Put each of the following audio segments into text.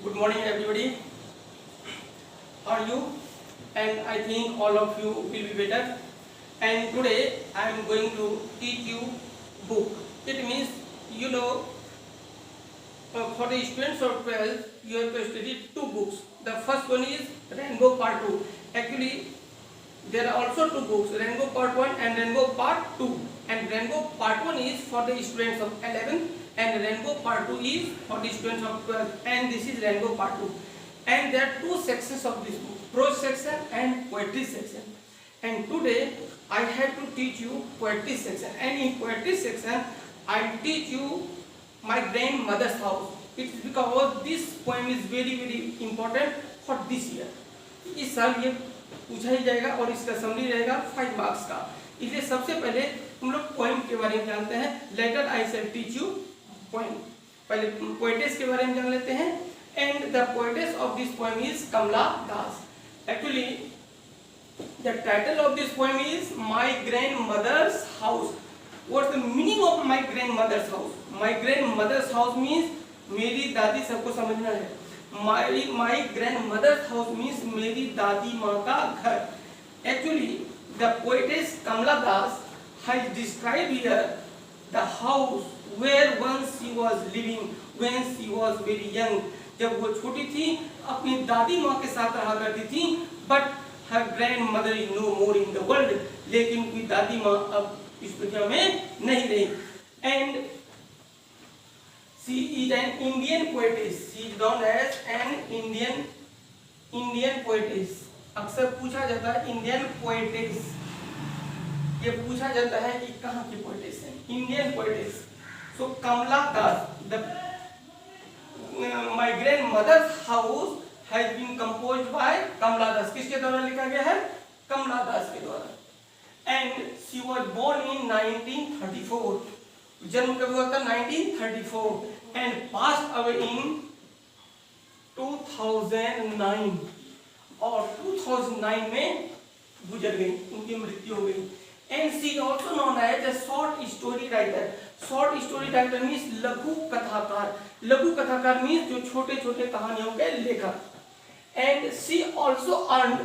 Good morning, everybody. How are you? And I think all of you will be better. And today I am going to teach you book. It means for the students of 12th, you have to study two books. The first one is Rainbow Part 2. Actually, there are also two books, Rainbow Part 1 and Rainbow Part 2. And Rainbow Part 1 is for the students of 11 and Rainbow Part 2 is for the students of 12. And this is Rainbow Part 2. And there are two sections of this book, prose section and poetry section. And today I have to teach you poetry section. And in poetry section, I teach you my grandmother's house. It's because this poem is very important for this year. इस साल ये पूछा ही जाएगा और इसका summary रहेगा 5 marks का। इसलिए सबसे पहले हम लोग पोएम के बारे में जानते हैं। Later I shall teach you poem. पहले पोएटेस के बारे में जान लेते हैं। And the poetess of this poem is Kamala Das. Actually the title of this poem is my grandmother's house. What's the meaning of my grandmother's house? My grandmother's house means मेरी दादी, सबको समझना है। My grandmother's house means मेरी दादी माँ का घर। Actually, the poetess Kamala Das has described here the house where once she was living when she was very young. जब वो छोटी थी अपनी दादी माँ के साथ रहा करती थी, but her grandmother is no more in the world. लेकिन उनकी दादी माँ अब इस दुनिया में नहीं रही। And she is an Indian poetess. She is known as an Indian poetess. अक्सर पूछा जाता है इंडियन पोएटेस। ये पूछा जाता है कि कहाँ की पोएटेस है? Indian poetess. So Kamala Das, my grandmother's house has been composed by Kamala Das. किसके द्वारा लिखा गया है? कमला दास के द्वारा। And she was born in 1934. जन्म कब हुआ था? 1934 and passed away in 2009 और 2009 में गुजर गई, उनकी मृत्यु हो गई। And she also known as a short story writer. Short story writer means लघु कथाकार। लघु कथाकार means जो छोटे छोटे कहानियों के लेखक। And she also earned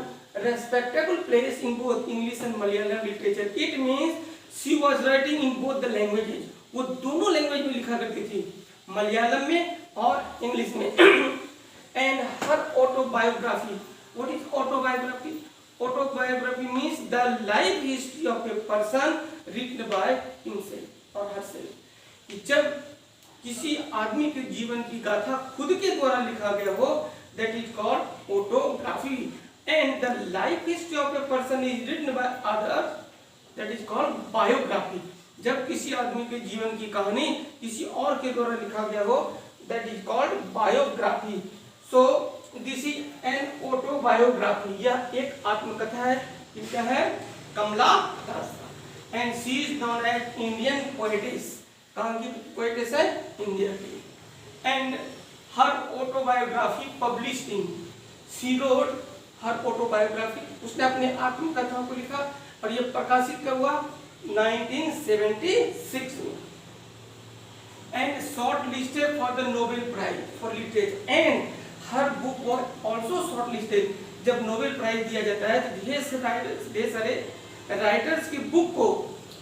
respectable place in both English and Malayalam literature. It means she was writing in both the languages. वो दोनों लैंग्वेज में लिखा करती थी, मलयालम में और इंग्लिश में। And her autobiography, what is autobiography? Autobiography means the life history of a person written by himself और हरसेल्फ। जब किसी आदमी के जीवन की गाथा खुद के द्वारा लिखा गया हो, that is called autography. And the life history of a person is written by other, that is called biography. जब किसी आदमी के जीवन की कहानी किसी और के द्वारा लिखा गया हो, that is called biography. So this is an autobiography. यह एक आत्मकथा है। क्या है? Kamala Das. And she is known as Indian poetess. कहाँ की पोएटेस है? इंडिया की। And her autobiography published in, she wrote her autobiography, उसने अपने आत्मकथाओं को लिखा और यह प्रकाशित कब हुआ? 1976 में। And shortlisted for the Nobel Prize for Literature. And her book was also shortlisted. जब नोबेल प्राइज दिया जाता है तो ढेर सारे राइटर्स की बुक को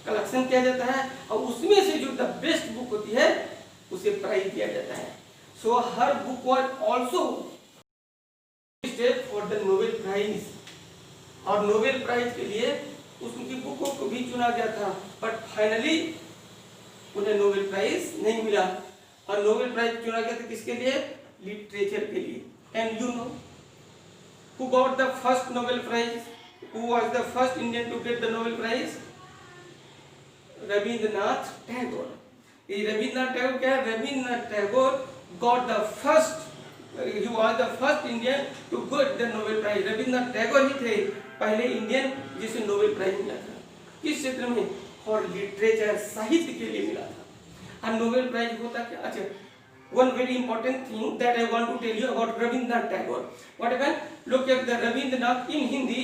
कलेक्शन किया जाता है और उसमें से जो द बेस्ट बुक होती है उसे प्राइज दिया जाता है। So her book was also shortlisted for the Nobel Prize. और नोबेल प्राइज के लिए उनकी बुकों को भी चुना गया था, बट फाइनली उन्हें नोबेल प्राइज नहीं मिला। और नोबेल प्राइज चुना गया था किसके लिए? लिटरेचर के लिए। And you know who got the first Nobel prize? Who was the first Indian to get the Nobel prize? Rabindranath Tagore. ये रविंद्रनाथ टैगोर क्या है? Rabindranath Tagore got the first, he was the first Indian to get the Nobel Prize. Rabindranath Tagore ही थे पहले Indian जिसे Nobel prize मिला था। किस क्षेत्र में? फॉर लिटरेचर, साहित्य के लिए मिला था। और नोबेल प्राइज होता क्या? अच्छा, one very important thing that I want to tell you about Rabindranath Tagore. What happened? Look at the Rabindranath in Hindi.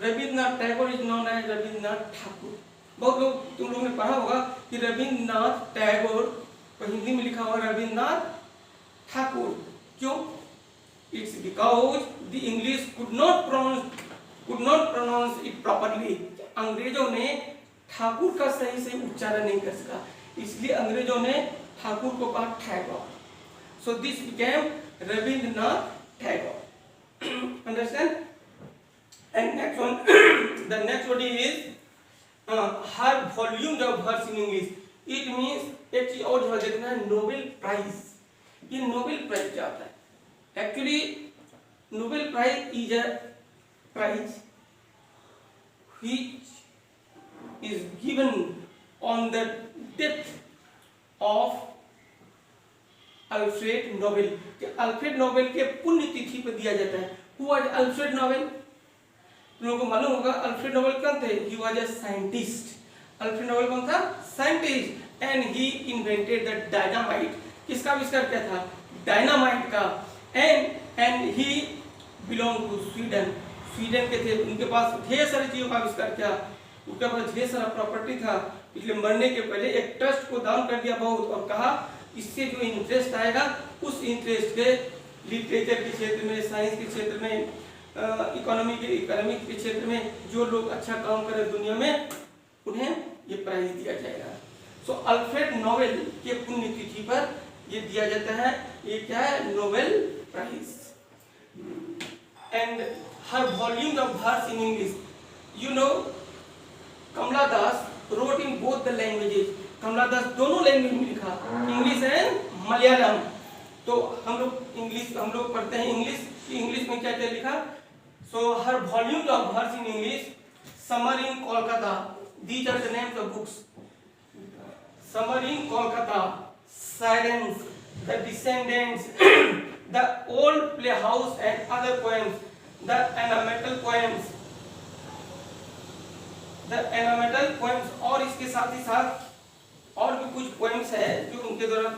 Rabindranath Tagore is known as Rabindranath Thakur. बहुत लोग, तुम लोगों ने पढ़ा होगा कि रविंद्रनाथ टैगोर, हिंदी में लिखा हुआ रविंद्रनाथ ठाकुर। क्यों? It's because the English could not pronounce it properly. अंग्रेजों ने ठाकुर का सही से उच्चारण नहीं कर सका, इसलिए अंग्रेजों ने ठाकुर को कहा Tagore. So this became Rabindranath Tagore. Understand? And next one, the next one is her volume of verse in English. It means एक चीज और जो देखना है, नोबेल प्राइज. ये नोबेल प्राइज क्या होता है? Actually, Nobel Prize is a prize which is given on the death of Alfred Nobel. Alfred Nobel के पुण्यतिथि पर दिया जाता है. Who was Alfred Nobel? तुम लोगों को मालूम होगा अल्फ्रेड नोबेल कौन थे? He was a scientist. Alfred Nobel कौन था? Scientist. And he invented the dynamite. किसका आविष्कार किया था? डायनामाइट का. And he belonged to Sweden. Sweden के थे. उनके पास ढेर सारी चीजों का आविष्कार किया. उनके पास ढेर सारा प्रॉपर्टी था. इसलिए मरने के पहले एक ट्रस्ट को दान कर दिया बहुत, और कहा इससे जो इंटरेस्ट आएगा उस इंटरेस्ट के लिटरेचर के क्षेत्र में, साइंस के क्षेत्र में, इकोनॉमिक के क्षेत्र में जो लोग अच्छा काम करें दुनिया में, उन्हें ये प्राइज दिया जाएगा. सो अल्फ्रेड नोबेल के पुण्यतिथि पर ये दिया जाता है. ये क्या है? Nobel prize. And her volume of verse in English. You know Kamala Das wrote in both the languages. Kamala Das दोनों लैंग्वेज में लिखा, इंग्लिश एंड मलयालम. तो हम लोग पढ़ते हैं इंग्लिश में क्या क्या लिखा. So her volume of verse in English, summer in Kolkata. These are the names of books. Summer in Kolkata, Silence, The Descendants, The Old Playhouse and Other Poems, The Ornamental Poems. और इसके साथ ही साथ और भी कुछ पोएम्स है जो उनके द्वारा,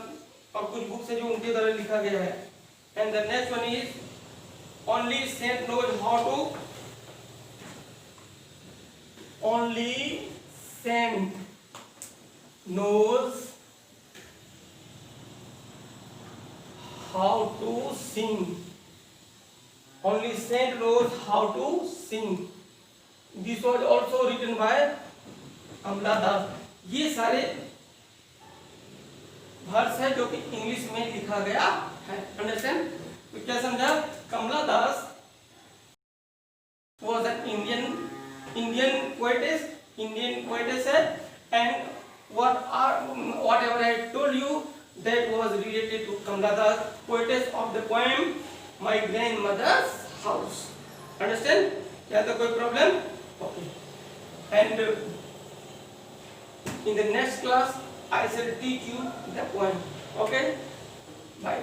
और कुछ बुक्स है जो उनके द्वारा लिखा गया है. And the next one is Only Saint knows how to. Only Saint knows how to sing. Only Saint knows how to sing. This was also written by Kamala दास. ये सारे वर्स है जो कि इंग्लिश में लिखा गया है. अंडरस्टैंड? तो क्या समझा? कमला दास was an Indian poetess है, and whatever I told you that was related to Kamala Das, poetess of the poem My Grandmother's House. Understand? क्या तो कोई problem? Okay. And in the next class I shall teach you the poem. Okay? Bye.